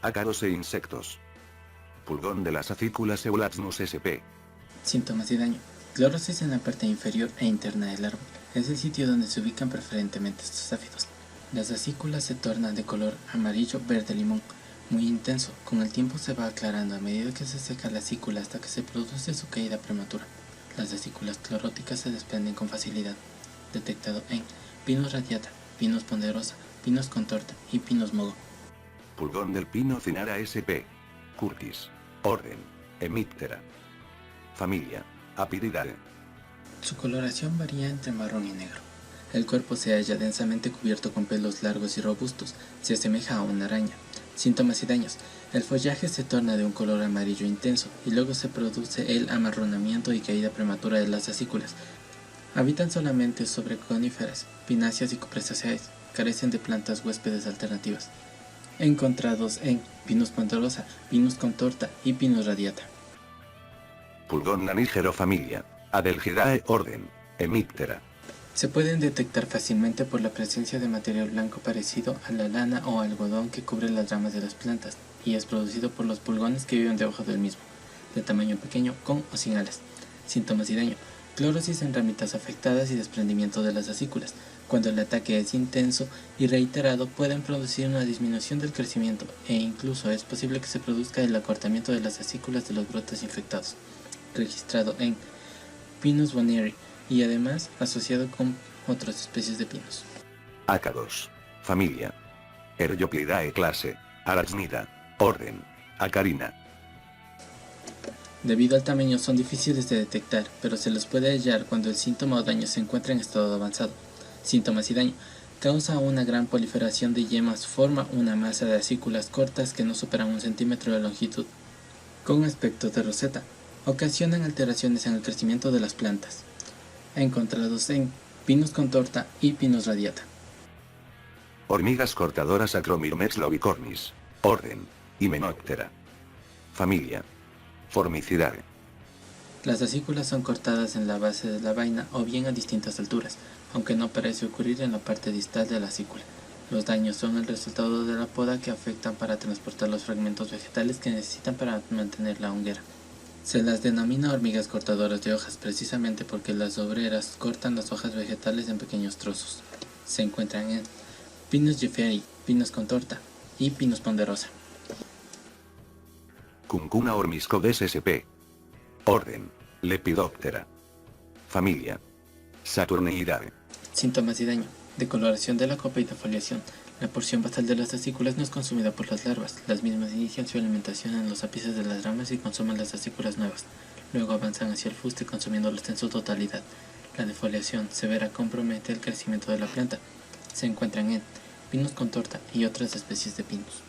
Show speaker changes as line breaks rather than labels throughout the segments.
ácaros e insectos. Pulgón de las acículas Eulaxnus sp.
Síntomas y daño. Clorosis en la parte inferior e interna del árbol. Es el sitio donde se ubican preferentemente estos áfidos. Las acículas se tornan de color amarillo verde limón, muy intenso. Con el tiempo se va aclarando a medida que se seca la acícula hasta que se produce su caída prematura. Las acículas cloróticas se desprenden con facilidad. Detectado en Pinus radiata, Pinus ponderosa, Pinus contorta y Pinus mogo.
Pulgón del pino Cinara sp. Curtis. Orden. Hemiptera. Familia. Apiridae.
Su coloración varía entre marrón y negro. El cuerpo se halla densamente cubierto con pelos largos y robustos, se asemeja a una araña. Síntomas y daños. El follaje se torna de un color amarillo intenso y luego se produce el amarronamiento y caída prematura de las acículas. Habitan solamente sobre coníferas, pináceas y cupressaceae. Carecen de plantas huéspedes alternativas. Encontrados en Pinus ponderosa, Pinus contorta y Pinus radiata.
Pulgón nanígero familia. Adelgidae orden. Hemiptera.
Se pueden detectar fácilmente por la presencia de material blanco parecido a la lana o algodón que cubre las ramas de las plantas, y es producido por los pulgones que viven debajo del mismo, de tamaño pequeño, con o sin alas. Síntomas y daño. Clorosis en ramitas afectadas y desprendimiento de las acículas. Cuando el ataque es intenso y reiterado, pueden producir una disminución del crecimiento, e incluso es posible que se produzca el acortamiento de las acículas de los brotes infectados. Registrado en Pinus bonnieri, y además asociado con otras especies de pinos.
Ácaros. Familia. Erioplidae clase. Arachnida. Orden. Acarina.
Debido al tamaño son difíciles de detectar, pero se los puede hallar cuando el síntoma o daño se encuentra en estado avanzado. Síntomas y daño. Causa una gran proliferación de yemas, forma una masa de acículas cortas que no superan 1 centímetro de longitud, con aspecto de roseta. Ocasionan alteraciones en el crecimiento de las plantas. Encontrados en Pinus contorta y Pinus radiata.
Hormigas cortadoras Acromyrmex lobicornis. Orden. Hymenoptera. Familia. Formicidae.
Las acículas son cortadas en la base de la vaina o bien a distintas alturas, aunque no parece ocurrir en la parte distal de la acícula. Los daños son el resultado de la poda que afectan para transportar los fragmentos vegetales que necesitan para mantener la hoguera. Se las denomina hormigas cortadoras de hojas precisamente porque las obreras cortan las hojas vegetales en pequeños trozos. Se encuentran en Pinus jefferi, Pinus contorta y Pinus ponderosa.
Cuncuna hormiscodes sp. Orden. Lepidoptera. Familia. Saturneidae.
Síntomas y daño. Decoloración de la copa y defoliación. La porción basal de las acículas no es consumida por las larvas. Las mismas inician su alimentación en los ápices de las ramas y consumen las acículas nuevas. Luego avanzan hacia el fuste consumiéndolos en su totalidad. La defoliación severa compromete el crecimiento de la planta. Se encuentran en Pinus contorta y otras especies de pinus.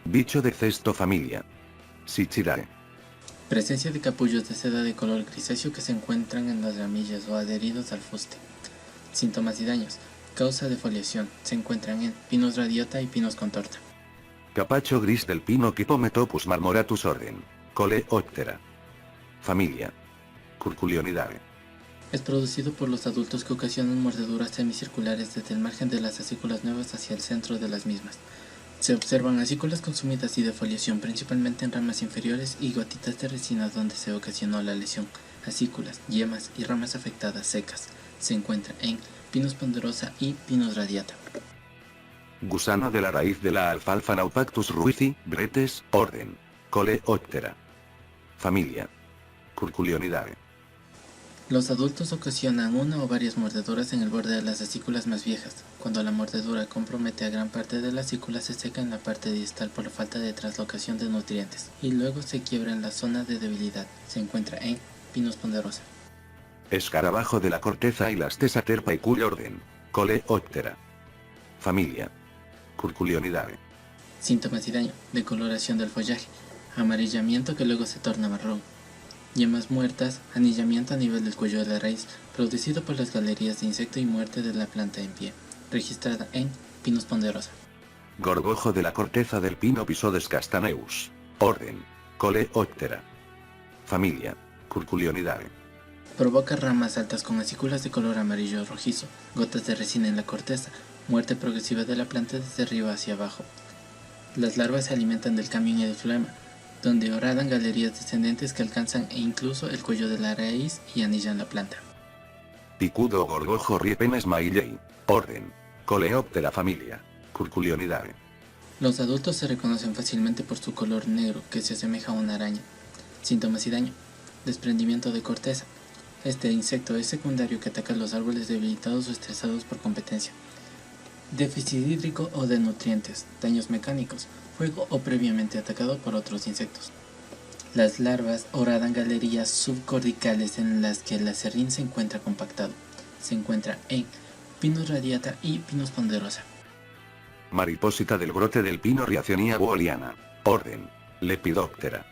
Bicho de cesto familia. Sichidae.
Presencia de capullos de seda de color grisáceo que se encuentran en las ramillas o adheridos al fuste. Síntomas y daños. Causa defoliación. Se encuentran en Pinus radiata y Pinus contorta.
Capacho gris del pino Kypometopus marmoratus orden. Coleoptera. Familia. Curculionidae.
Es producido por los adultos que ocasionan mordeduras semicirculares desde el margen de las acículas nuevas hacia el centro de las mismas. Se observan acículas consumidas y defoliación principalmente en ramas inferiores y gotitas de resina donde se ocasionó la lesión. Acículas, yemas y ramas afectadas secas. Se encuentra en Pinus ponderosa y Pinus radiata.
Gusano de la raíz de la alfalfa Naupactus ruici, Bretes, orden. Coleoptera. Familia. Curculionidae.
Los adultos ocasionan una o varias mordeduras en el borde de las acículas más viejas. Cuando la mordedura compromete a gran parte de la acícula, se seca en la parte distal por la falta de translocación de nutrientes, y luego se quiebra en la zona de debilidad. Se encuentra en Pinus ponderosa.
Escarabajo de la corteza y las tesaterpa y cuyo orden. Coleoptera. Familia. Curculionidae.
Síntomas y daño. Decoloración del follaje. Amarillamiento que luego se torna marrón. Yemas muertas, anillamiento a nivel del cuello de la raíz, producido por las galerías de insecto y muerte de la planta en pie, registrada en Pinus ponderosa.
Gorgojo de la corteza del pino Pisodes castaneus. Orden. Coleoptera. Familia. Curculionidae.
Provoca ramas altas con acículas de color amarillo rojizo, gotas de resina en la corteza, muerte progresiva de la planta desde arriba hacia abajo. Las larvas se alimentan del camión y del floema, donde horadan galerías descendentes que alcanzan e incluso el cuello de la raíz y anillan la planta.
Picudo gorgojo riepenes maillei. Orden. Coleoptera familia. Curculionidae.
Los adultos se reconocen fácilmente por su color negro, que se asemeja a una araña. Síntomas y daño. Desprendimiento de corteza. Este insecto es secundario que ataca los árboles debilitados o estresados por competencia. Déficit hídrico o de nutrientes. Daños mecánicos. Fuego o previamente atacado por otros insectos. Las larvas horadan galerías subcorticales en las que el acerrín se encuentra compactado. Se encuentra en Pinus radiata y Pinus ponderosa.
Mariposita del brote del pino Rhiacionia wooliana. Orden. Lepidoptera.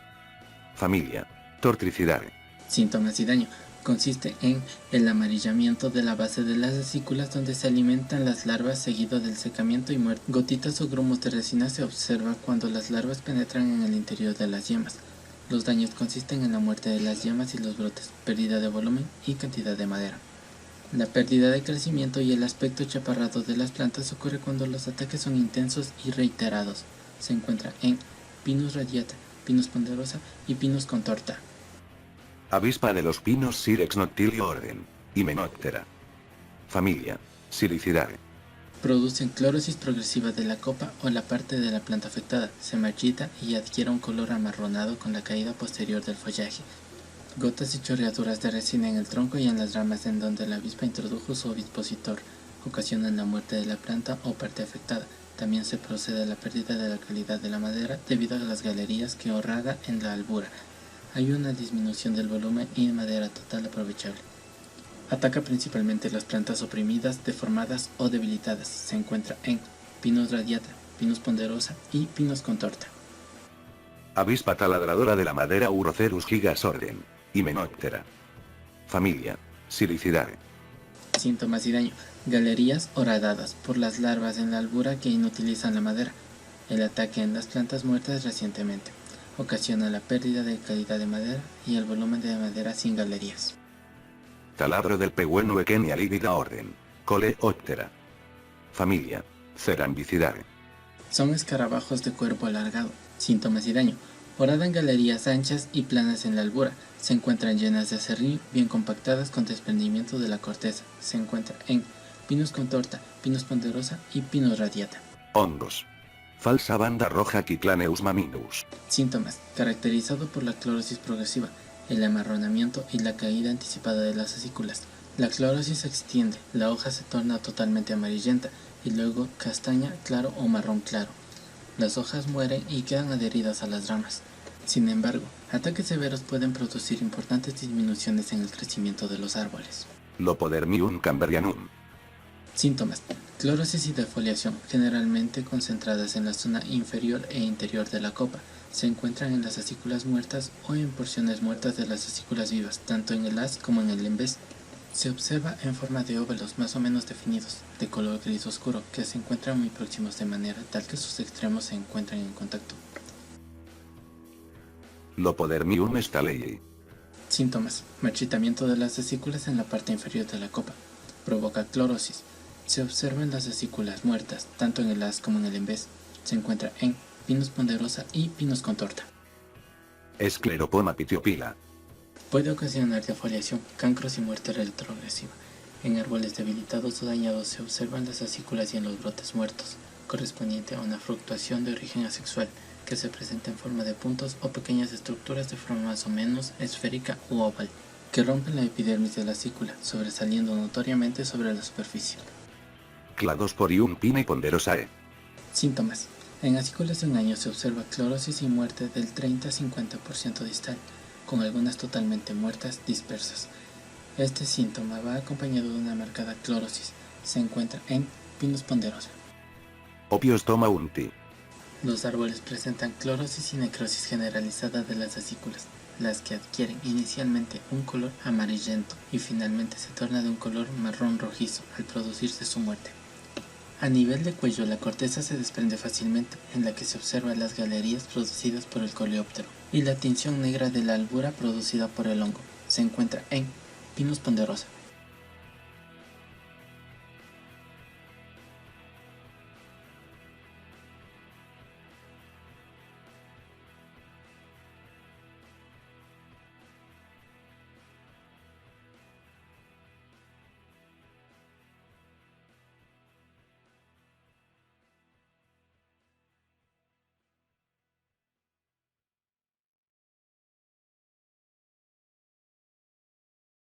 Familia. Tortricidae.
Síntomas y daño. Consiste en el amarillamiento de la base de las vesículas donde se alimentan las larvas seguido del secamiento y muerte. Gotitas o grumos de resina se observa cuando las larvas penetran en el interior de las yemas. Los daños consisten en la muerte de las yemas y los brotes, pérdida de volumen y cantidad de madera. La pérdida de crecimiento y el aspecto chaparrado de las plantas ocurre cuando los ataques son intensos y reiterados. Se encuentra en Pinus radiata, Pinus ponderosa y Pinus contorta.
Avispa de los pinos Sirex noctilio orden. Hymenoptera. Familia. Silicidae.
Producen clorosis progresiva de la copa o la parte de la planta afectada, se marchita y adquiere un color amarronado con la caída posterior del follaje. Gotas y chorreaduras de resina en el tronco y en las ramas en donde la avispa introdujo su ovipositor ocasionan la muerte de la planta o parte afectada. También se procede a la pérdida de la calidad de la madera debido a las galerías que horrada en la albura. Hay una disminución del volumen y madera total aprovechable. Ataca principalmente las plantas oprimidas, deformadas o debilitadas. Se encuentra en Pinus radiata, Pinus ponderosa y Pinus contorta.
Avispa taladradora de la madera Urocerus gigas orden. Hymenoptera. Familia. Silicidae.
Síntomas y daño. Galerías horadadas por las larvas en la albura que inutilizan la madera. El ataque en las plantas muertas recientemente. Ocasiona la pérdida de calidad de madera y el volumen de madera sin galerías.
Taladro del pegüeno Equenia lívida orden. Coleoptera. Familia. Cerambicidae.
Son escarabajos de cuerpo alargado. Síntomas y daño. Horadan galerías anchas y planas en la albura. Se encuentran llenas de acerrín, bien compactadas con desprendimiento de la corteza. Se encuentra en Pinus contorta, Pinus ponderosa y Pinus radiata.
Hongos. Falsa banda roja Quiclaneus maminus.
Síntomas. Caracterizado por la clorosis progresiva, el amarronamiento y la caída anticipada de las acículas. La clorosis se extiende, la hoja se torna totalmente amarillenta y luego castaña claro o marrón claro. Las hojas mueren y quedan adheridas a las ramas. Sin embargo, ataques severos pueden producir importantes disminuciones en el crecimiento de los árboles.
Lopodermium camberianum.
Síntomas. Clorosis y defoliación, generalmente concentradas en la zona inferior e interior de la copa. Se encuentran en las acículas muertas o en porciones muertas de las acículas vivas, tanto en el haz como en el embés. Se observa en forma de óvalos más o menos definidos, de color gris oscuro, que se encuentran muy próximos de manera tal que sus extremos se encuentran en contacto.
Lopodermium stalei.
Síntomas. Marchitamiento de las vesículas en la parte inferior de la copa. Provoca clorosis. Se observa en las vesículas muertas, tanto en el haz como en el embés. Se encuentra en Pinus ponderosa y Pinus contorta.
Escleropoma pitiopila.
Puede ocasionar defoliación, cancros y muerte retrogresiva. En árboles debilitados o dañados se observan las acículas y en los brotes muertos, correspondiente a una fluctuación de origen asexual, que se presenta en forma de puntos o pequeñas estructuras de forma más o menos esférica u oval, que rompen la epidermis de la acícula, sobresaliendo notoriamente sobre la superficie.
Cladosporium pine ponderosae.
Síntomas. En acículas de un año se observa clorosis y muerte del 30 a 50% distal, con algunas totalmente muertas dispersas. Este síntoma va acompañado de una marcada clorosis. Se encuentra en Pinus ponderosa.
Opiostoma unti.
Los árboles presentan clorosis y necrosis generalizada de las acículas, las que adquieren inicialmente un color amarillento y finalmente se torna de un color marrón rojizo al producirse su muerte. A nivel de cuello, la corteza se desprende fácilmente, en la que se observan las galerías producidas por el coleóptero y la tinción negra de la albura producida por el hongo. Se encuentra en Pinus ponderosa.